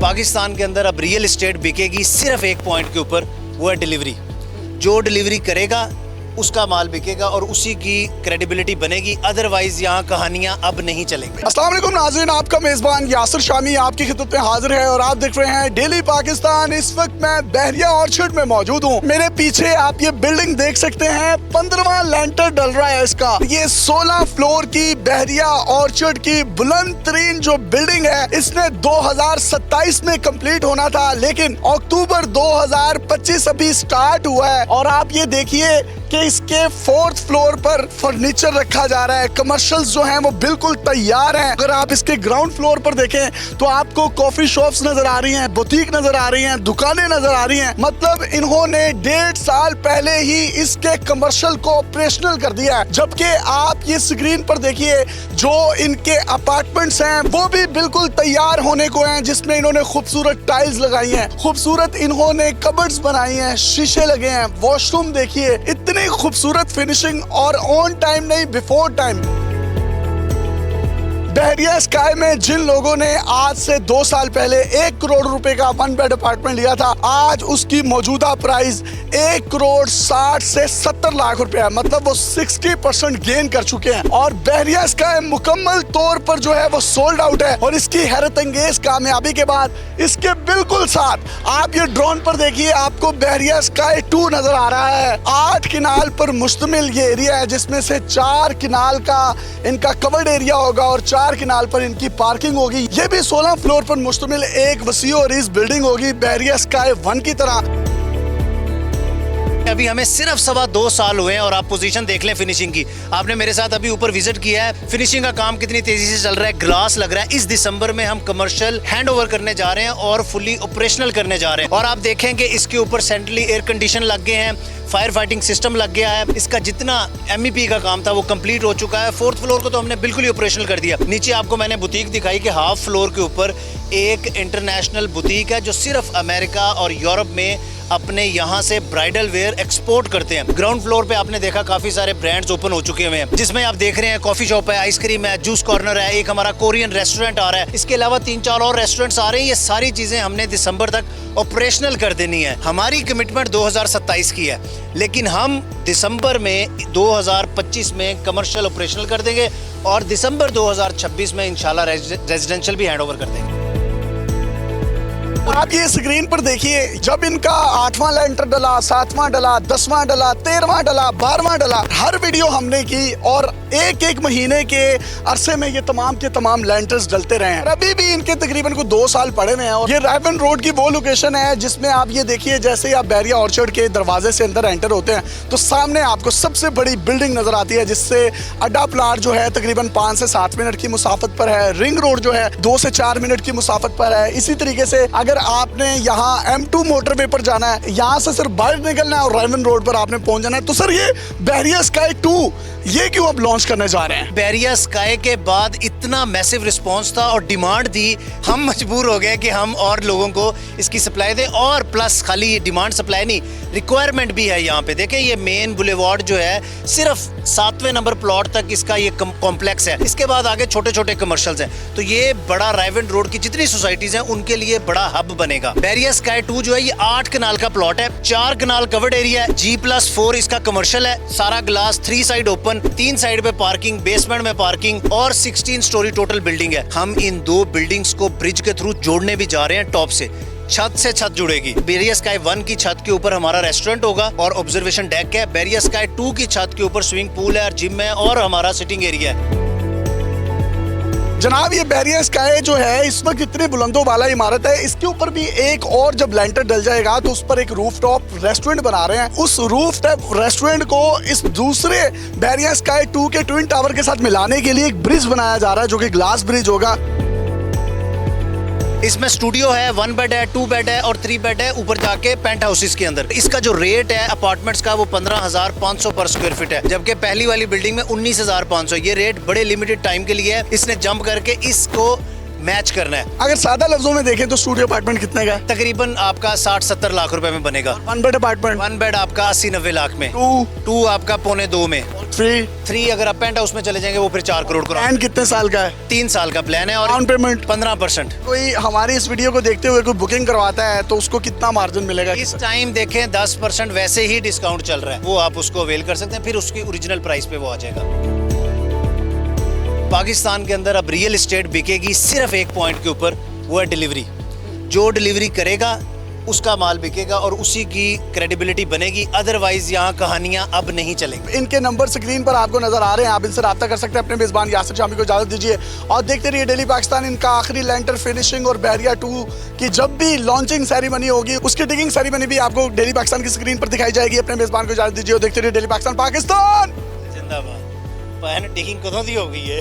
पाकिस्तान के अंदर अब रियल एस्टेट बिकेगी सिर्फ एक पॉइंट के ऊपर, वो है डिलीवरी। जो डिलीवरी करेगा उसका माल बिकेगा और उसी की क्रेडिबिलिटी बनेगी, अदरवाइज यहाँ कहानियां अब नहीं चलेंगी। अस्सलाम वालेकुम नाज़रीन, आपका मेज़बान यासिर शामी आपकी खिदमत में हाजिर है और आप देख रहे हैं डेली पाकिस्तान। इस वक्त मैं बहरिया ऑर्चर्ड में मौजूद हूँ। मेरे पीछे आप ये बिल्डिंग देख सकते हैं, 15वां लेंटर डल रहा है इसका। ये 16 फ्लोर की बहरिया ऑर्चर्ड की बुलंद तरीन जो बिल्डिंग है, इसने 2027 में कंप्लीट होना था, लेकिन अक्टूबर 2025 अभी स्टार्ट हुआ है। और आप ये देखिए कि इसके 4th फ्लोर पर फर्नीचर रखा जा रहा है। कमर्शियल्स जो हैं वो बिल्कुल तैयार हैं। अगर आप इसके ग्राउंड फ्लोर पर देखें तो आपको कॉफी शॉप्स नजर आ रही हैं, बुटीक नजर आ रही हैं, दुकानें नजर आ रही हैं। मतलब इन्होंने 1.5 साल पहले ही इसके कमर्शियल को ऑपरेशनल कर दिया है। जबकि आप ये स्क्रीन पर देखिए, जो इनके अपार्टमेंट्स हैं वो भी बिल्कुल तैयार होने को हैं, जिसमें इन्होंने खूबसूरत टाइल्स लगाई हैं, खूबसूरत इन्होंने कबर्ड्स बनाई हैं, शीशे लगे हैं, वॉशरूम देखिए, इतनी खूबसूरत फिनिशिंग और ऑन टाइम नहीं बिफोर टाइम। बहरिया स्काई में जिन लोगों ने आज से 2 साल पहले 1 करोड़ रुपए का 1 बेड अपार्टमेंट लिया था, आज उसकी मौजूदा प्राइस 1 करोड़ 60 से 70 लाख रुपए है। मतलब वो 60% गेन कर चुके हैं। और बहरिया स्काई मुकम्मल तौर पर जो है वो सोल्ड आउट है। और इसकी हैरत अंगेज कामयाबी के बाद इसके बिल्कुल साथ आप ये ड्रोन पर देखिए, आपको बहरिया स्काई 2 नजर आ रहा है। 8 किनाल पर मुश्तमिल ये एरिया है, जिसमें से 4 किनाल का इनका कवर्ड एरिया होगा और 4 किनाल पर इनकी पार्किंग होगी। ये भी 16 फ्लोर पर मुश्तमिल एक वसी और इस बिल्डिंग होगी बहरिया स्काई 1 की तरह। अभी हमें सिर्फ 2.25 साल हुए हैं और आप पोजीशन देख लें फिनिशिंग की। आपने मेरे साथ अभी ऊपर विजिट किया है, फिनिशिंग का काम कितनी तेजी से चल रहा है, ग्लास लग रहा है। इस दिसंबर में हम कमर्शियल हैंडओवर करने जा रहे हैं और फुली ऑपरेशनल करने जा रहे हैं। और आप देखेंगे इसके ऊपर सेंट्रली एयर कंडीशन लग गए हैं, फायर फाइटिंग सिस्टम लग गया है। इसका जितना MEP का काम था वो कंप्लीट हो चुका है। 4th फ्लोर को तो हमने बिल्कुल ही ऑपरेशनल कर दिया। नीचे आपको मैंने बुटीक दिखाई कि हाफ फ्लोर के ऊपर एक इंटरनेशनल बुटीक है जो सिर्फ अमेरिका और यूरोप में अपने यहाँ से ब्राइडल वेयर एक्सपोर्ट करते हैं। ग्राउंड फ्लोर पे आपने देखा काफी सारे ब्रांड्स ओपन हो चुके हुए हैं, जिसमें आप देख रहे हैं कॉफी शॉप है, आइसक्रीम है, जूस कॉर्नर है, एक हमारा कोरियन रेस्टोरेंट आ रहा है। इसके अलावा 3-4 और रेस्टोरेंट्स आ रहे हैं। ये सारी चीजें हमने दिसंबर तक ऑपरेशनल कर देनी है। हमारी कमिटमेंट 2027 की है, लेकिन हम दिसंबर में 2025 में कमर्शियल ऑपरेशनल कर देंगे और दिसंबर 2026 में इंशाल्लाह रेजिडेंशियल भी हैंड ओवर कर देंगे। आप ये स्क्रीन पर देखिए, जब इनका 8वां लेंटर डला, 7वां डला, 10वां डला, 13वां डला, 12वां डला, हर वीडियो हमने की और एक महीने के अरसे में ये तमाम के तमाम लेंटर्स डलते रहे हैं। अभी भी इनके तकरीबन को 2 साल पड़े हुए हैं। और ये रायवन रोड की वो लोकेशन है जिसमें आप ये देखिए, जैसे ही आप बहरिया ऑर्चर्ड के दरवाजे से अंदर एंटर होते हैं तो सामने आपको सबसे बड़ी बिल्डिंग नजर आती है, जिससे अड्डा प्लाट जो है तकरीबन 5 से 7 मिनट की मुसाफत पर है। रिंग रोड जो है 2 से 4 मिनट की मुसाफत पर है। इसी तरीके से अगर आपने यहाँ M2 मोटरवे पर जाना है, यहाँ से सिर्फ बाहर निकलना है और रायवन रोड पर आपने पहुंच जाना है। तो सर ये बहरिया स्काई 2 ये क्यों अब लॉन्च करने जा रहे हैं? बहरिया स्काई के बाद इतना मैसिव रिस्पांस था और डिमांड थी, हम मजबूर हो गए कि हम और लोगों को इसकी सप्लाई दें। और प्लस खाली डिमांड सप्लाई नहीं, रिक्वायरमेंट भी है। यहाँ पे देखें, ये मेन बुलेवार्ड जो है सिर्फ 7वें नंबर प्लॉट तक इसका ये कॉम्प्लेक्स है। इसके बाद आगे छोटे छोटे कमर्शियल्स हैं। तो ये बड़ा रायवन रोड की जितनी सोसाइटीज हैं उनके लिए बड़ा हब बनेगा। बहरिया स्काई 2 जो है ये 8 कनाल का प्लॉट है, 4 कनाल कवर्ड एरिया है, G+4 इसका कमर्शियल है, सारा ग्लास, 3 साइड ओपन, 3 साइड पे पार्किंग, बेसमेंट में पार्किंग और 16 स्टोरी टोटल बिल्डिंग है। हम इन 2 बिल्डिंग्स को ब्रिज के थ्रू जोड़ने भी जा रहे हैं। टॉप से छत जुड़ेगी। बहरिया स्काई 1 की छत के ऊपर हमारा रेस्टोरेंट होगा और ऑब्जर्वेशन डेक है। बहरिया स्काई 2 की छत के ऊपर स्विमिंग पूल है और जिम है और हमारा सिटिंग एरिया है। जनाब, ये बहरिया स्काई जो है इस वक्त इतनी बुलंदों वाला इमारत है, इसके ऊपर भी एक और जब लेंटर डल जाएगा तो उस पर एक रूफटॉप रेस्टोरेंट बना रहे हैं। उस रूफटॉप रेस्टोरेंट को इस दूसरे बहरिया स्काई 2 के ट्विन टावर के साथ मिलाने के लिए एक ब्रिज बनाया जा रहा है, जो कि ग्लास ब्रिज होगा। इसमें स्टूडियो है, 1 बेड है, 2 बेड है और 3 बेड है ऊपर जाके पेंट हाउसेस के अंदर। इसका जो रेट है अपार्टमेंट्स का वो 15,500 पर स्क्वायर फीट है, जबकि पहली वाली बिल्डिंग में 19,500। ये रेट बड़े लिमिटेड टाइम के लिए है। इसने जंप करके इसको मैच करना है। अगर सादा लफ्जों में देखें तो स्टूडियो अपार्टमेंट कितने का है? तकरीबन आपका 60-70 लाख रुपए में बनेगा। 1 बेड अपार्टमेंट, 1 बेड आपका 80-90 लाख में, 2 आपका 1.25 में, 3 3 अगर आप पेंट हाउस में चले जाएंगे वो फिर 4 करोड़ का। प्लान कितने साल का है? 3 साल का प्लान है और डाउन पेमेंट 15%। कोई हमारी इस वीडियो को देखते हुए कोई बुकिंग करवाता है तो उसको कितना मार्जिन मिलेगा? इस टाइम देखें 10% वैसे ही डिस्काउंट चल रहा है, वो आप उसको अवेल कर सकते हैं, फिर उसकी ओरिजिनल प्राइस पे वो आ जाएगा। पाकिस्तान के अंदर अब रियल एस्टेट बिकेगी सिर्फ एक पॉइंट के ऊपर, वो है डिलीवरी। जो डिलीवरी करेगा उसका माल बिकेगा और उसी की क्रेडिबिलिटी बनेगी, अदरवाइज यहाँ कहानियां अब नहीं चलेंगी। इनके नंबर स्क्रीन पर आपको नजर आ रहे हैं, आप इनसे रब्ता कर सकते हैं। अपने मेजबान यासिर शामी को इजाजत दीजिए और देखते रहिए डेली पाकिस्तान। इनका आखिरी लेंटर फिनिशिंग और बहरिया 2 की जब भी लॉन्चिंग सेरेमनी होगी उसकी डिगिंग सेरेमनी भी आपको डेली पाकिस्तान की स्क्रीन पर दिखाई जाएगी। अपने मेजबान को इजाजत दीजिए और देखते रहिए डेली पाकिस्तान। पाकिस्तान जिंदाबाद। डिगिंग कदों दी हो गई है।